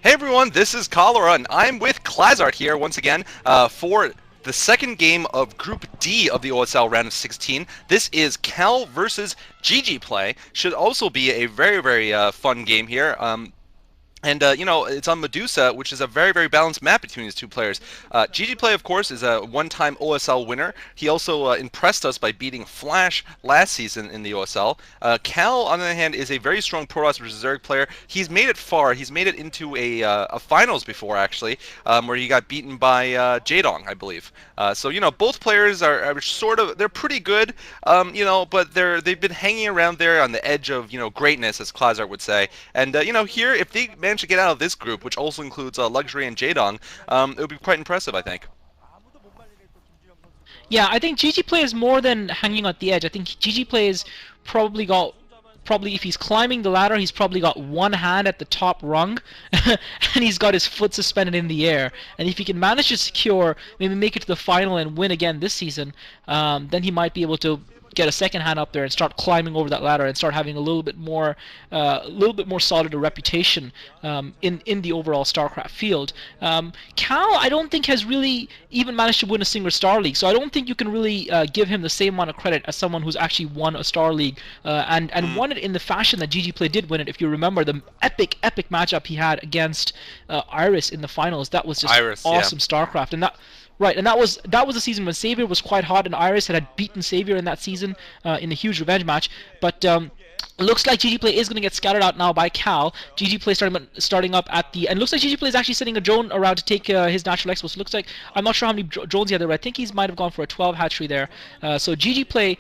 Hey everyone, this is Cholera, and I'm with Klazart here once again for the second game of Group D of the OSL round of 16. This is Cal versus GGPlay. Should also be a very fun game here. And it's on Medusa, which is a very balanced map between these two players. GGPlay, of course, is a one-time OSL winner. He also impressed us by beating Flash last season in the OSL. Cal, on the other hand, is a very strong Protoss versus Zerg player. He's made it far. He's made it into a finals before, actually, where he got beaten by Jadong, I believe. So both players are sort of, they're pretty good, but they've been hanging around there on the edge of, greatness, as Klazart would say. And, here, if they manage to get out of this group, which also includes Luxury and Jadong, it would be quite impressive, I think. Yeah, I think GGPlay is more than hanging at the edge. I think GGPlay is probably if he's climbing the ladder, he's probably got one hand at the top rung, and he's got his foot suspended in the air. And if he can manage to secure, maybe make it to the final and win again this season, then he might be able to get a second hand up there and start climbing over that ladder and start having a little bit more solid a reputation in the overall StarCraft field. Cal, I don't think has really even managed to win a single Star League, so I don't think you can really give him the same amount of credit as someone who's actually won a Star League and won it in the fashion that GGPlay did win it. If you remember the epic matchup he had against Iris in the finals, that was just Iris, awesome yeah. StarCraft, and that. Right, and that was the season when Savior was quite hot, and Iris had beaten Savior in that season in a huge revenge match. But looks like GGPlay is going to get scattered out now by Cal. GGPlay starting up at the... And looks like GGPlay is actually sending a drone around to take his natural expo. So looks like... I'm not sure how many drones he had there, but I think he might have gone for a 12 hatchery there. So GGPlay...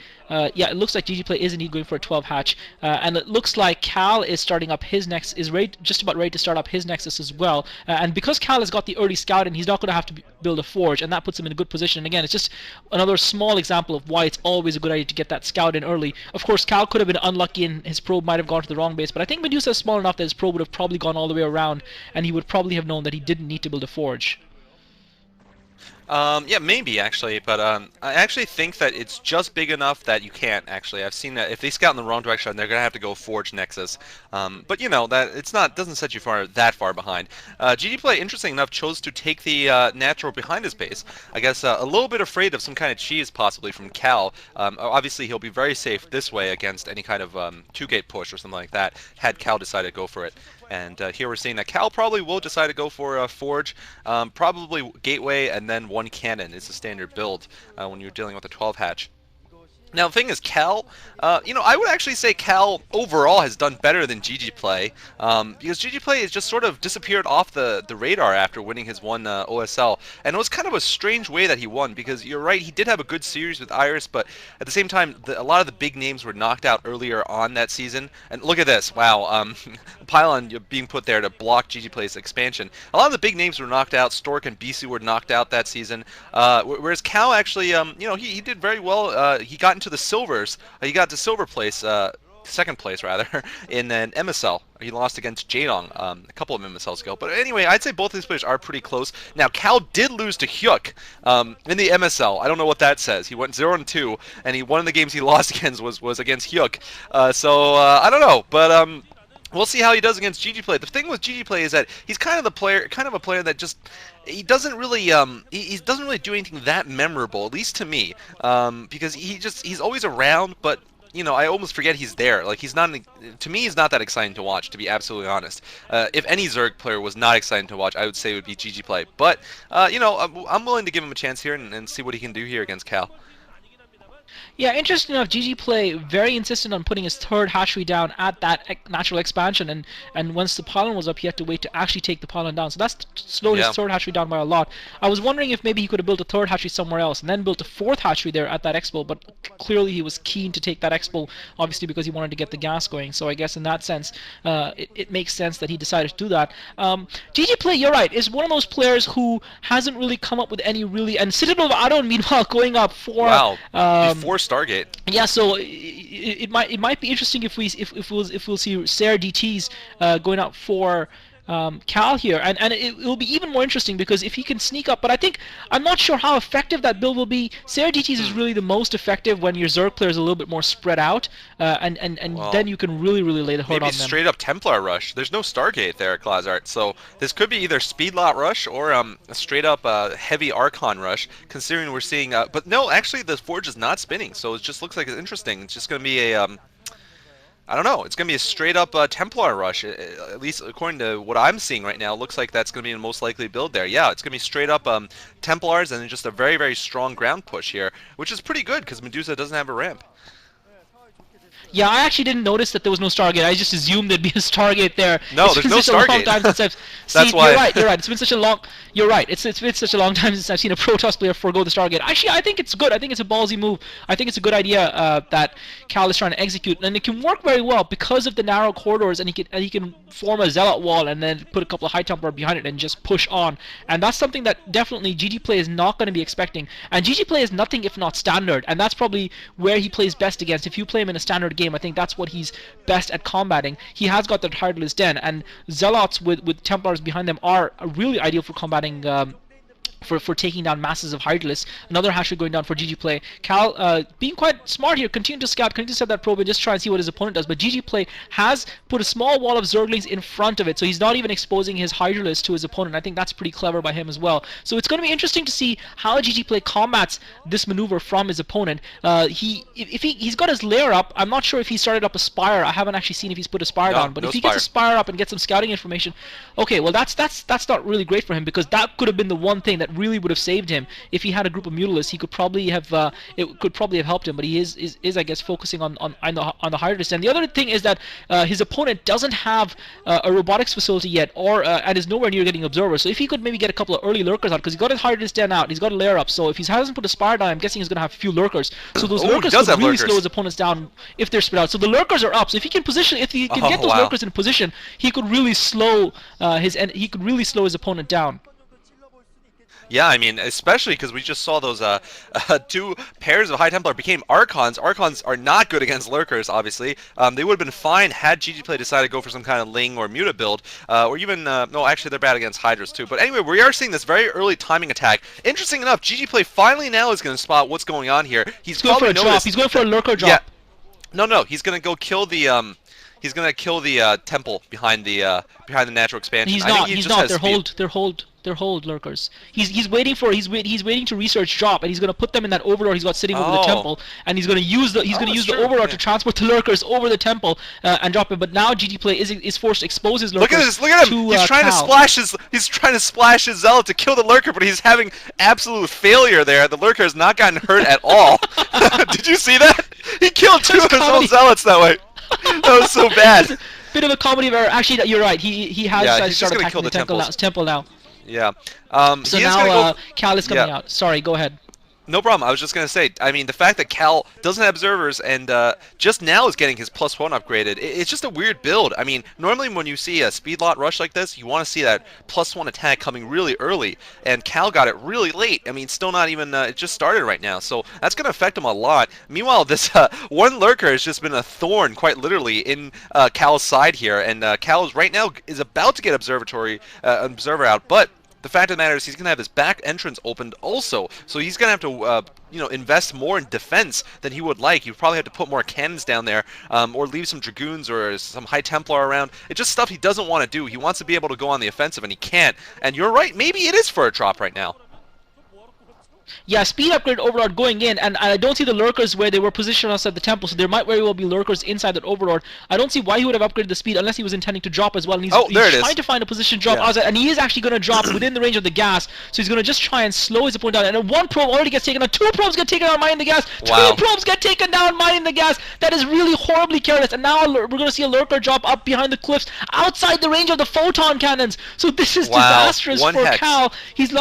yeah, it looks like GGPlay is indeed going for a 12 hatch. And it looks like Cal is starting up his next... is just about ready to start up his Nexus as well. And because Cal has got the early scout in, he's not going to have to build a forge, and that puts him in a good position. And again, it's just another small example of why it's always a good idea to get that scout in early. Of course, Cal could have been unlucky and his probe might have gone to the wrong base, but I think Medusa is small enough that his probe would have probably gone all the way around, and he would probably have known that he didn't need to build a forge. Yeah, maybe actually, but I actually think that it's just big enough that you can't actually. I've seen that if they scout in the wrong direction, they're gonna have to go Forge Nexus. But that it's not doesn't set you that far behind. GGPlay, interesting enough, chose to take the natural behind his base. I guess a little bit afraid of some kind of cheese possibly from Cal. Obviously, he'll be very safe this way against any kind of two-gate push or something like that. Had Cal decided to go for it. And here we're seeing that Cal probably will decide to go for a Forge, probably Gateway, and then one cannon is the standard build when you're dealing with a 12 hatch. Now the thing is, Cal, I would actually say Cal overall has done better than GGPlay, because GGPlay has just sort of disappeared off the radar after winning his one OSL, and it was kind of a strange way that he won, because you're right, he did have a good series with Iris, but at the same time, a lot of the big names were knocked out earlier on that season, and look at this, wow, Pylon being put there to block GGPlay's expansion. A lot of the big names were knocked out, Stork and Bisu were knocked out that season, whereas Cal actually, he did very well, he got into the silvers. He got to silver place, second place rather, in an MSL. He lost against Jadong a couple of MSLs ago. But anyway, I'd say both of these players are pretty close. Now, Cal did lose to Hyuk in the MSL. I don't know what that says. He went 0-2, and one of the games he lost against was against Hyuk. So I don't know, but we'll see how he does against GGPlay. The thing with GGPlay is that he's kind of a player that just he doesn't really do anything that memorable, at least to me, because he's always around, but I almost forget he's there. Like to me, he's not that exciting to watch, to be absolutely honest. If any Zerg player was not exciting to watch, I would say it would be GGPlay. But I'm willing to give him a chance here and see what he can do here against Cal. Yeah, interesting enough, GGPlay very insistent on putting his third hatchery down at that natural expansion, and once the pollen was up, he had to wait to actually take the pollen down. So that's slowed his third hatchery down by a lot. I was wondering if maybe he could have built a third hatchery somewhere else and then built a fourth hatchery there at that expo, but clearly he was keen to take that expo, obviously because he wanted to get the gas going. So I guess in that sense, it makes sense that he decided to do that. GGPlay, you're right, is one of those players who hasn't really come up with any really... And Citadel of Adon, meanwhile, going up for... Wow, before Stargate. Yeah, so it might be interesting if we'll see Sarah DTs going out for Cal here, and it will be even more interesting because if he can sneak up, but I'm not sure how effective that build will be. Sarah DT's is really the most effective when your Zerg player is a little bit more spread out, and Well, then you can really lay the hurt maybe on them. straight up Templar rush. There's no Stargate there at Klazart, so this could be either speed lot rush or a straight up heavy Archon rush. Considering we're seeing, but no, actually the Forge is not spinning, so it just looks like it's interesting. It's just going to be a I don't know. It's going to be a straight up Templar rush, at least according to what I'm seeing right now. It looks like that's going to be the most likely build there. Yeah, it's going to be straight up Templars and then just a very strong ground push here, which is pretty good because Medusa doesn't have a ramp. Yeah, I actually didn't notice that there was no Stargate. I just assumed there'd be a Stargate there. No, It's there's been no such a long Stargate. time since I've That's seen. why. You're right. It's been such a long. You're right. It's been such a long time since I've seen a Protoss player forego the Stargate. Actually, I think it's good. I think it's a ballsy move. I think it's a good idea that Cal is trying to execute, and it can work very well because of the narrow corridors, and he can form a Zealot wall and then put a couple of High Templar behind it and just push on. And that's something that definitely GGPlay is not going to be expecting. And GGPlay is nothing if not standard, and that's probably where he plays best against. If you play him in a standard game, I think that's what he's best at combating. He has got the Tireless Den, and Zealots with Templars behind them are really ideal for combating for taking down masses of Hydralists. Another Hasher going down for GGPlay. Cal being quite smart here, continue to scout, continue to set that probe and just try and see what his opponent does. But GGPlay has put a small wall of Zerglings in front of it, so he's not even exposing his Hydralist to his opponent. I think that's pretty clever by him as well. So it's going to be interesting to see how GGPlay combats this maneuver from his opponent. He's got his lair up. I'm not sure if he started up a Spire. I haven't actually seen if he's put a Spire down. But no if he Spire. gets a Spire up and gets some scouting information, okay, well that's not really great for him because that could have been the one thing that really would have saved him. If he had a group of Mutalisks, he could probably have it could probably have helped him. But he is I guess focusing on the Hydralist. And the other thing is that his opponent doesn't have a robotics facility yet, or and is nowhere near getting observers. So if he could maybe get a couple of early lurkers out, because he's got his Hydralist Den out, he's got a lair up. So if he hasn't put a Spire down, I'm guessing he's going to have a few lurkers. So those lurkers could really slow his opponents down if they're spread out. So the lurkers are up. So if he can get those lurkers in position, he could really slow his opponent down. Yeah, I mean, especially because we just saw those two pairs of High Templar became Archons. Archons are not good against Lurkers, obviously. They would have been fine had GGPlay decided to go for some kind of Ling or Muta build, or even, no, actually they're bad against Hydras too. But anyway, we are seeing this very early timing attack. Interesting enough, GGPlay finally now is going to spot what's going on here. He's going for a noticed. drop. He's going for a Lurker drop. Yeah. No, he's going to go kill the, he's going to kill the temple behind the natural expansion. He's not. They're hold lurkers. He's waiting to research drop, and he's gonna put them in that overlord he's got sitting over the temple, and he's gonna use the overlord to transport the lurkers over the temple and drop it. But now GGPlay is forced to expose his lurkers. Look at this! Look at him! He's trying to splash his zealot to kill the lurker, but he's having absolute failure there. The lurker has not gotten hurt at all. Did you see that? He killed two of his own zealots that way. That was so bad. Bit of a comedy of error. Actually, you're right. He has started attacking the temple now. Yeah. So now Cal is coming out. Sorry, go ahead. No problem. I was just going to say, I mean, the fact that Cal doesn't have observers and just now is getting his +1 upgraded, it's just a weird build. I mean, normally when you see a speed lot rush like this, you want to see that +1 attack coming really early, and Cal got it really late. I mean, still not even, it just started right now, so that's going to affect him a lot. Meanwhile, this one lurker has just been a thorn, quite literally, in Cal's side here, and Cal right now is about to get observer out, but the fact of the matter is he's going to have his back entrance opened also, so he's going to have to invest more in defense than he would like. He'd probably have to put more cannons down there, or leave some Dragoons or some High Templar around. It's just stuff he doesn't want to do. He wants to be able to go on the offensive, and he can't. And you're right, maybe it is for a drop right now. Yeah, speed upgrade overlord going in, and I don't see the lurkers where they were positioned outside the temple, so there might very well be lurkers inside that overlord. I don't see why he would have upgraded the speed unless he was intending to drop as well. And he's trying to find a position to drop outside, and he is actually going to drop within the range of the gas, so he's going to just try and slow his opponent down. And one probe already gets taken out, two probes get taken out mining the gas, three probes get taken down mining the gas. That is really horribly careless, and now we're going to see a lurker drop up behind the cliffs outside the range of the photon cannons. So this is disastrous for Cal. He's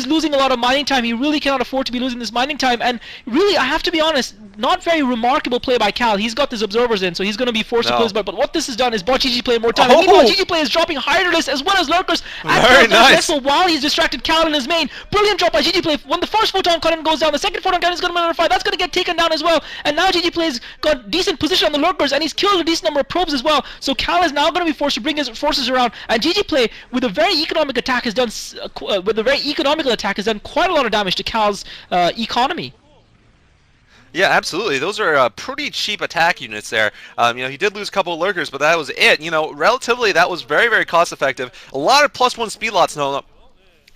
losing a lot of mining time. He really cannot afford to be losing this mining time. And really, I have to be honest, not very remarkable play by Cal. He's got his observers in, so he's going to be forced to kill his butt. But what this has done is bought GGPlay more time. And meanwhile, GGPlay is dropping Hydralisk as well as Lurkers at Very nice. while he's distracted Cal in his main. Brilliant drop by GGPlay. When the first photon cannon goes down, the second photon cannon is going to notify. That's going to get taken down as well. And now GGPlay's got decent position on the Lurkers, and he's killed a decent number of probes as well. So Cal is now going to be forced to bring his forces around. And GGPlay, with a very economic attack, has done quite a lot of damage to Cal's economy. Yeah, absolutely. Those are pretty cheap attack units there. You know, he did lose a couple of Lurkers, but that was it. You know, relatively, that was very, very cost effective. A lot of +1 speed lots. No.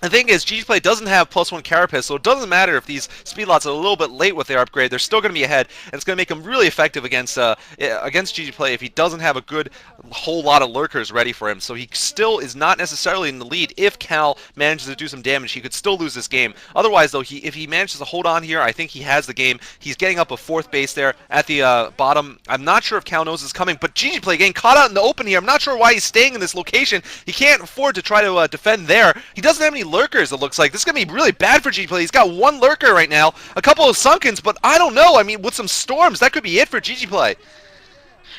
The thing is, GGPlay doesn't have +1 carapace, so it doesn't matter if these speed lots are a little bit late with their upgrade. They're still going to be ahead, and it's going to make him really effective against GGPlay if he doesn't have a good whole lot of Lurkers ready for him. So he still is not necessarily in the lead. If Cal manages to do some damage, he could still lose this game. Otherwise, though, if he manages to hold on here, I think he has the game. He's getting up a 4th base there at the bottom. I'm not sure if Cal knows it's coming, but GGPlay getting caught out in the open here. I'm not sure why he's staying in this location. He can't afford to try to defend there. He doesn't have any Lurkers, it looks like. This is going to be really bad for GGPlay. He's got 1 Lurker right now, a couple of Sunkens, but I don't know. I mean, with some Storms, that could be it for GGPlay.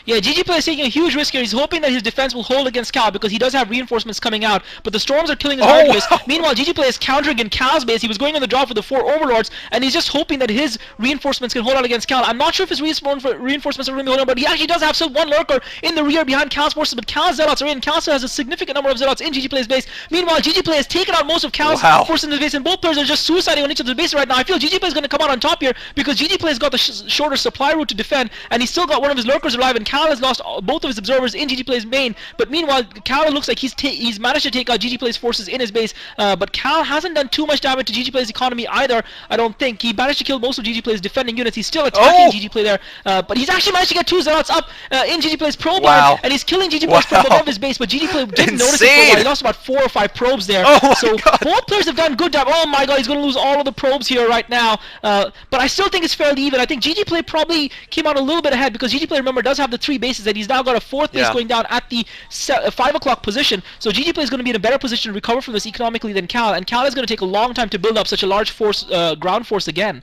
Yeah, GGPlay is taking a huge risk here. He's hoping that his defense will hold against Cal because he does have reinforcements coming out, but the Storms are killing his Hydralisk. Meanwhile, GGPlay is countering in Cal's base. He was going on the draw for the 4 Overlords, and he's just hoping that his reinforcements can hold out against Cal. I'm not sure if his reinforcements are really holding out, but he actually does have still 1 Lurker in the rear behind Cal's forces, but Cal's Zealots are in. Cal still has a significant number of Zealots in GGPlay's base. Meanwhile, GGPlay has taken out most of Cal's forces in his base, and both players are just suiciding on each other's base right now. I feel GGPlay is going to come out on top here because GGPlay's got the shorter supply route to defend, and he's still got one of his Lurkers alive, and Cal has lost both of his observers in GGPlay's main. But meanwhile, Cal looks like he's managed to take out GGPlay's forces in his base, but Cal hasn't done too much damage to GGPlay's economy either, I don't think. He managed to kill most of GGPlay's defending units. He's still attacking GGPlay there, but he's actually managed to get 2 Zealots up in GGPlay's probe line, and he's killing GGPlay's probe above his base, but GGPlay didn't notice it for a while. He lost about 4 or 5 probes there. So both players have done good damage. Oh my god, he's going to lose all of the probes here right now, but I still think it's fairly even. I think GGPlay probably came out a little bit ahead because GGPlay, remember, does have the 3 bases, and he's now got a 4th base going down at the 5 o'clock position. So GGPlay is going to be in a better position to recover from this economically than Cal, and Cal is going to take a long time to build up such a large force, ground force again.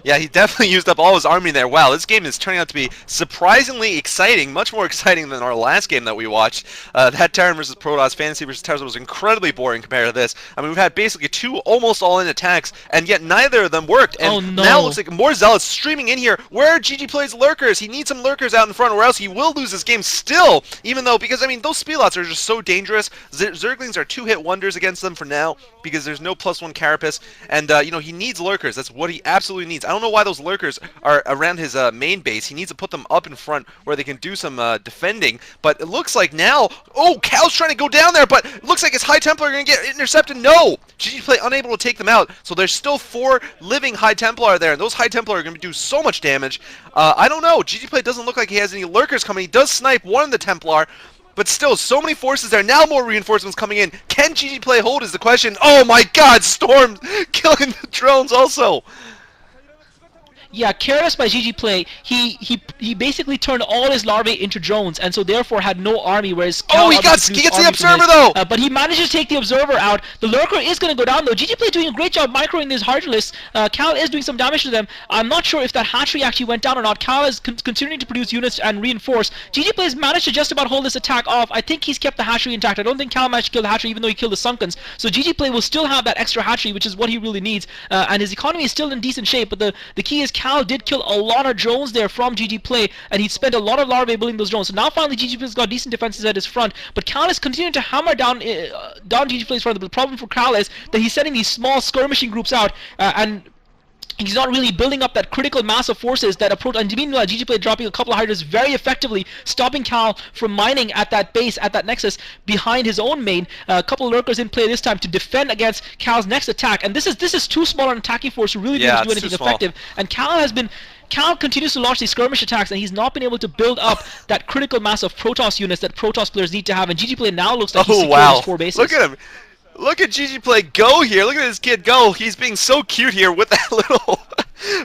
Yeah, he definitely used up all his army there. Wow, this game is turning out to be surprisingly exciting, much more exciting than our last game that we watched. That Terran vs. Protoss, Fantasy vs. Terran was incredibly boring compared to this. I mean, we've had basically 2 almost all-in attacks, and yet neither of them worked. And now it looks like more Zealots streaming in here. Where are GGPlay's Lurkers? He needs some Lurkers out in front, or else he will lose this game still, even though, because, I mean, those speed lots are just so dangerous. Zerglings are 2-hit wonders against them for now, because there's no +1 carapace, and, you know, he needs Lurkers. That's what he absolutely needs. I don't know why those Lurkers are around his main base. He needs to put them up in front where they can do some defending, but it looks like now, Cal's trying to go down there, but it looks like his High Templar are going to get intercepted. No! GGPlay unable to take them out, so there's still 4 living High Templar there, and those High Templar are going to do so much damage. I don't know. GGPlay doesn't look like he has any Lurkers coming. He does snipe one of the Templar, but still, so many forces there. Now more reinforcements coming in. Can GGPlay hold is the question. Oh my god, Storm killing the drones also. Yeah, careless by GGPlay. He basically turned all his larvae into drones, and so therefore had no army. Whereas Cal he gets the observer though. But he manages to take the observer out. The Lurker is going to go down though. GGPlay doing a great job microing these Hydralisks. Cal is doing some damage to them. I'm not sure if that hatchery actually went down or not. Cal is continuing to produce units and reinforce. GGPlay has managed to just about hold this attack off. I think he's kept the hatchery intact. I don't think Cal managed to kill the hatchery, even though he killed the Sunkens. So GGPlay will still have that extra hatchery, which is what he really needs. And his economy is still in decent shape. But the key is Cal did kill a lot of drones there from GGPlay, and he spent a lot of larvae building those drones. So now finally GGPlay's got decent defenses at his front, but Cal is continuing to hammer down GGPlay's front. But the problem for Cal is that he's sending these small skirmishing groups out, and he's not really building up that critical mass of forces that approach. And meanwhile, GGPlay dropping a couple of Hydras very effectively, stopping Cal from mining at that base, at that nexus behind his own main. A couple of Lurkers in play this time to defend against Cal's next attack. And this is too small an attacking force to really be able to do anything effective. And Cal continues to launch these skirmish attacks, and he's not been able to build up that critical mass of Protoss units that Protoss players need to have. And GGPlay now looks like he's secured his 4 bases. Look at him. Look at GGPlay go here. Look at this kid go. He's being so cute here with that little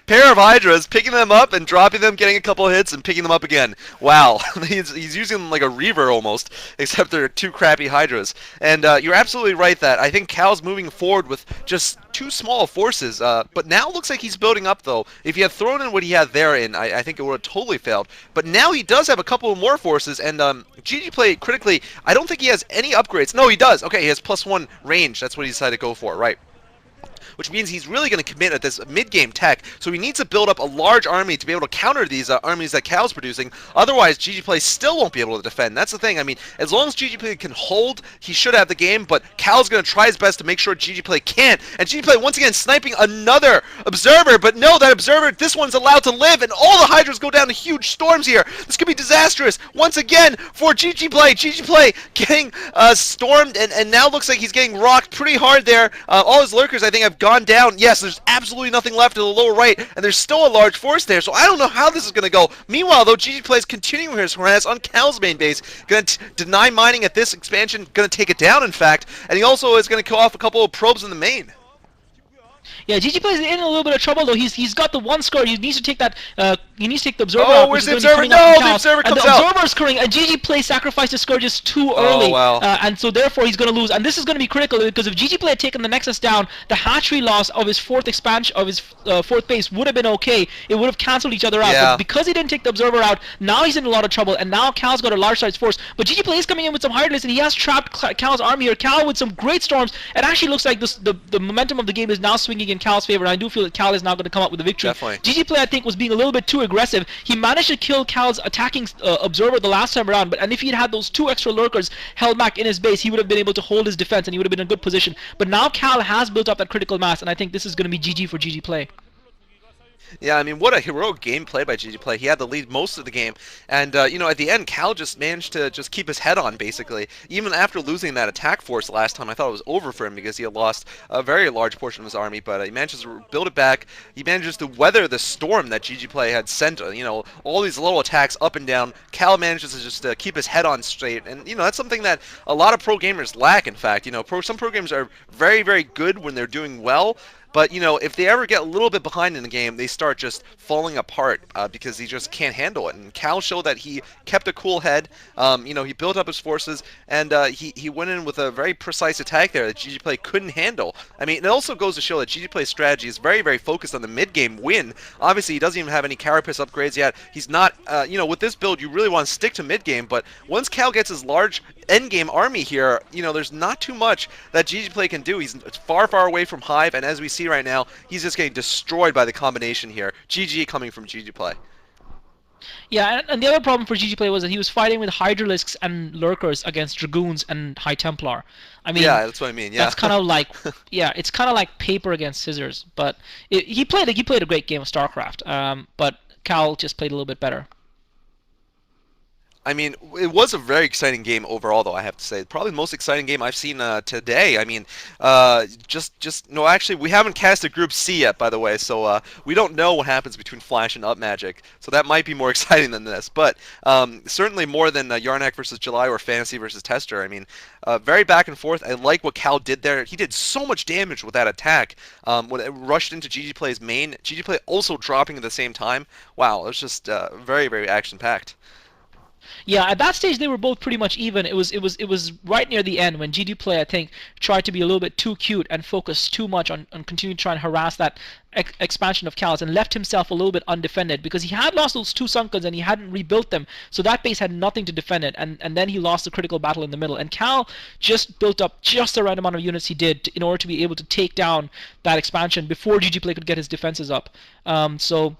Pair of Hydras, picking them up and dropping them, getting a couple hits, and picking them up again. Wow, he's using them like a Reaver almost, except they're two crappy Hydras. And you're absolutely right that I think Cal's moving forward with just too small forces. But now it looks like he's building up, though. If he had thrown in what he had there in, I think it would have totally failed. But now he does have a couple more forces, and GGPlay, critically, I don't think he has any upgrades. No, he does. Okay, he has +1 range. That's what he decided to go for, right? Which means he's really going to commit at this mid-game tech, so he needs to build up a large army to be able to counter these armies that Cal's producing. Otherwise, GGPlay still won't be able to defend. That's the thing. I mean, as long as GGPlay can hold, he should have the game, but Cal's going to try his best to make sure GGPlay can't. And GGPlay, once again, sniping another Observer, but no, that Observer, this one's allowed to live, and all the Hydras go down to huge storms here. This could be disastrous once again for GGPlay. GGPlay getting stormed, and now looks like he's getting rocked pretty hard there. All his lurkers, I think, have gone down. Yes, there's absolutely nothing left to the lower right, and there's still a large force there, so I don't know how this is going to go. Meanwhile, though, GGPlay is continuing his harass on Cal's main base, going to deny mining at this expansion, going to take it down, in fact, and he also is going to kill off a couple of probes in the main. Yeah, GGPlay is in a little bit of trouble though. He's got the one score. He needs to take that. He needs to take the Observer Oh, out. where's Which the is Observer? going to be coming up No, from the Cal. Observer And comes the out. Observer is coming, and GGPlay sacrificed the Scourges too Oh, early. wow. And so therefore he's going to lose. And this is going to be critical because if GGPlay had taken the Nexus down, the hatchery loss of his fourth expansion of his fourth base would have been okay. It would have cancelled each other out. Yeah. But because he didn't take the Observer out, now he's in a lot of trouble. And now Cal's got a large size force. But GGPlay is coming in with some hard lists, and he has trapped Cal's army here. Cal with some great storms. It actually looks like the momentum of the game is now swinging in Cal's favor. And I do feel that Cal is now going to come up with a victory. Definitely. GGPlay, I think, was being a little bit too aggressive. He managed to kill Cal's attacking Observer the last time around, and if he had those 2 extra lurkers held back in his base, he would have been able to hold his defense, and he would have been in a good position. But now Cal has built up that critical mass, and I think this is going to be GG for GGPlay. Yeah, I mean, what a heroic game played by GGPlay. He had the lead most of the game, and you know, at the end, Cal just managed to just keep his head on, basically. Even after losing that attack force last time, I thought it was over for him because he had lost a very large portion of his army, but he manages to build it back. He manages to weather the storm that GGPlay had sent, you know, all these little attacks up and down. Cal manages to just keep his head on straight, and, you know, that's something that a lot of pro gamers lack, in fact. You know, some pro gamers are very, very good when they're doing well, but, you know, if they ever get a little bit behind in the game, they start just falling apart because he just can't handle it. And Cal showed that he kept a cool head. You know, he built up his forces, and he went in with a very precise attack there that GGPlay couldn't handle. I mean, it also goes to show that GGPlay's strategy is very, very focused on the mid-game win. Obviously, he doesn't even have any Carapace upgrades yet. He's not, you know, with this build, you really want to stick to mid-game, but once Cal gets his large endgame army here, you know, there's not too much that GGPlay can do. He's far, far away from Hive, and as we see right now, he's just getting destroyed by the combination here. GG coming from GGPlay. Yeah, and the other problem for GGPlay was that he was fighting with Hydralisks and Lurkers against Dragoons and High Templar. I mean, yeah, that's what I mean. Yeah, that's kind of like, yeah, it's kind of like paper against scissors. But he played a great game of StarCraft. But Cal just played a little bit better. I mean, it was a very exciting game overall, though, I have to say. Probably the most exciting game I've seen today. I mean, no, actually, we haven't casted Group C yet, by the way, so we don't know what happens between Flash and Up Magic, so that might be more exciting than this. But certainly more than Yarnak versus July or Fantasy versus Tester. I mean, very back and forth. I like what Cal did there. He did so much damage with that attack when it rushed into GGPlay's main. GGPlay also dropping at the same time. Wow, it was just very, very action-packed. Yeah, at that stage they were both pretty much even. It was right near the end when GGPlay, I think, tried to be a little bit too cute and focused too much on continuing to try and harass that expansion of Cal's and left himself a little bit undefended because he had lost those 2 Sunkens and he hadn't rebuilt them, so that base had nothing to defend it, and then he lost the critical battle in the middle, and Cal just built up just the right amount of units he did in order to be able to take down that expansion before GGPlay could get his defenses up. So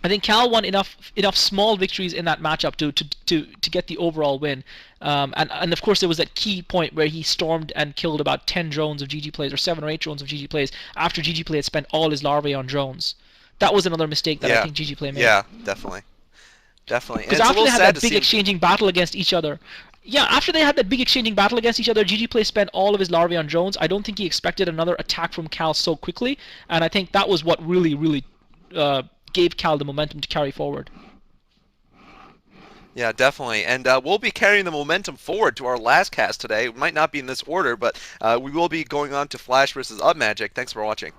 I think Cal won enough small victories in that matchup to get the overall win, and of course there was that key point where he stormed and killed about 10 drones of GGPlays, or 7 or 8 drones of GGPlays after GGPlay had spent all his larvae on drones. That was another mistake that I think GGPlay made. Yeah, definitely. Because after they had that big exchanging battle against each other, after they had that big exchanging battle against each other, GGPlay spent all of his larvae on drones. I don't think he expected another attack from Cal so quickly, and I think that was what really gave Cal the momentum to carry forward. Yeah, definitely. And we'll be carrying the momentum forward to our last cast today. It might not be in this order, but we will be going on to Flash versus Up Magic. Thanks for watching.